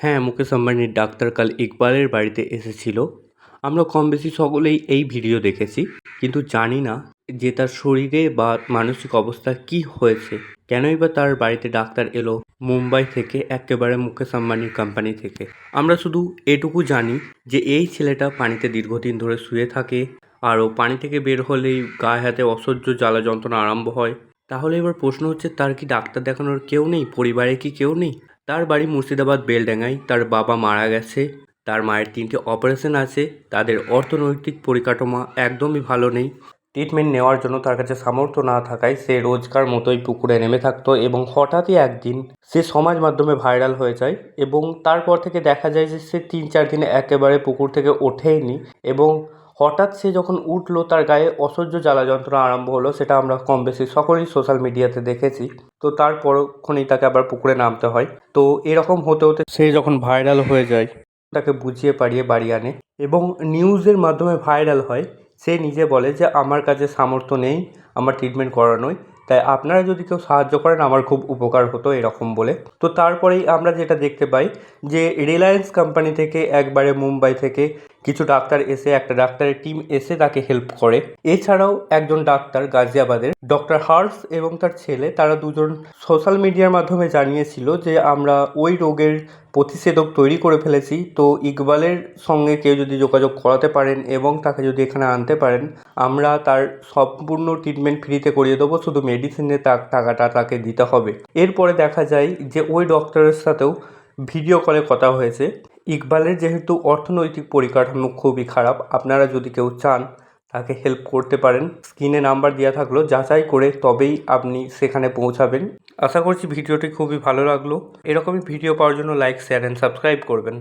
হ্যাঁ, মুকেশ আম্বানির ডাক্তার কাল ইকবালের বাড়িতে এসেছিল। আমরা কমবেশি সকলেই এই ভিডিও দেখেছি, কিন্তু জানি না যে তার শরীরে বা মানসিক অবস্থার কী হয়েছে। কেনই বা তার বাড়িতে ডাক্তার এলো মুম্বাই থেকে, একেবারে মুকেশ আম্বানির কোম্পানি থেকে। আমরা শুধু এটুকু জানি যে এই ছেলেটা পানিতে দীর্ঘদিন ধরে শুয়ে থাকে, আরও পানি থেকে বের হলেই গায়ে হাতে অসহ্য জ্বালা যন্ত্রণা আরম্ভ হয়। তাহলে এবার প্রশ্ন হচ্ছে, তার কি ডাক্তার দেখানোর কেউ নেই? পরিবারে কি কেউ নেই? তার বাড়ি মুর্শিদাবাদ বেলডাঙায়। তার বাবা মারা গেছে, তার মায়ের 3টে অপারেশন আছে, তাদের অর্থনৈতিক পরিকাঠামো একদমই ভালো নেই। ট্রিটমেন্ট নেওয়ার জন্য তার কাছে সামর্থ্য না থাকায় সে রোজকার মতোই পুকুরে নেমে থাকতো, এবং হঠাৎই একদিন সে সমাজ মাধ্যমে ভাইরাল হয়ে যায়, এবং তারপর থেকে দেখা যায় যে সে 3-4 দিনে একেবারে পুকুর থেকে ওঠেইনি, এবং হঠাৎ সে যখন উঠলো তার গায়ে অসহ্য জ্বালা যন্ত্রণা আরম্ভ হলো। সেটা আমরা কম বেশি সকলেই সোশ্যাল মিডিয়াতে দেখেছি। তো তার পরক্ষণেই তাকে আবার পুকুরে নামতে হয়। তো এরকম হতে হতে সে যখন ভাইরাল হয়ে যায়, তাকে বুঝিয়ে পারিয়ে বাড়ি আনে এবং নিউজের মাধ্যমে ভাইরাল হয়। সে নিজে বলে যে আমার কাছে সামর্থ্য নেই আমার ট্রিটমেন্ট করানোয়, তাই আপনারা যদি কেউ সাহায্য করেন আমার খুব উপকার হতো, এরকম বলে। তো তারপরেই আমরা যেটা দেখতে পাই যে রিলায়েন্স কোম্পানি থেকে একবারে মুম্বাই থেকে কিছু ডাক্তার এসে, একটা ডাক্তারের টিম এসে তাকে হেল্প করে। এছাড়াও একজন ডাক্তার গাজিয়াবাদের ডক্টর হার্স এবং তার ছেলে, তারা দুজন সোশ্যাল মিডিয়ার মাধ্যমে জানিয়েছিল যে আমরা ওই রোগের প্রতিষেধক তৈরি করে ফেলেছি। তো ইকবালের সঙ্গে কেউ যদি যোগাযোগ করাতে পারেন এবং তাকে যদি এখানে আনতে পারেন, আমরা তার সম্পূর্ণ ট্রিটমেন্ট ফ্রিতে করিয়ে দেবো, শুধু মেডিসিনের টাকাটা তাকে দিতে হবে। এরপরে দেখা যায় যে ওই ডক্টরের সাথেও ভিডিও কলে কথা হয়েছে। ইকবালের যেহেতু অর্থনৈতিক পরিকাঠামো খুবই খারাপ, আপনারা যদি কেউ চান তাকে হেল্প করতে পারেন। স্ক্রিনে নাম্বার দেওয়া থাকলো, যাচাই করে তবেই আপনি সেখানে পৌঁছাবেন। আশা করছি ভিডিওটি খুবই ভালো লাগলো। এরকমই ভিডিও পাওয়ার জন্য লাইক, শেয়ার অ্যান্ড সাবস্ক্রাইব করবেন।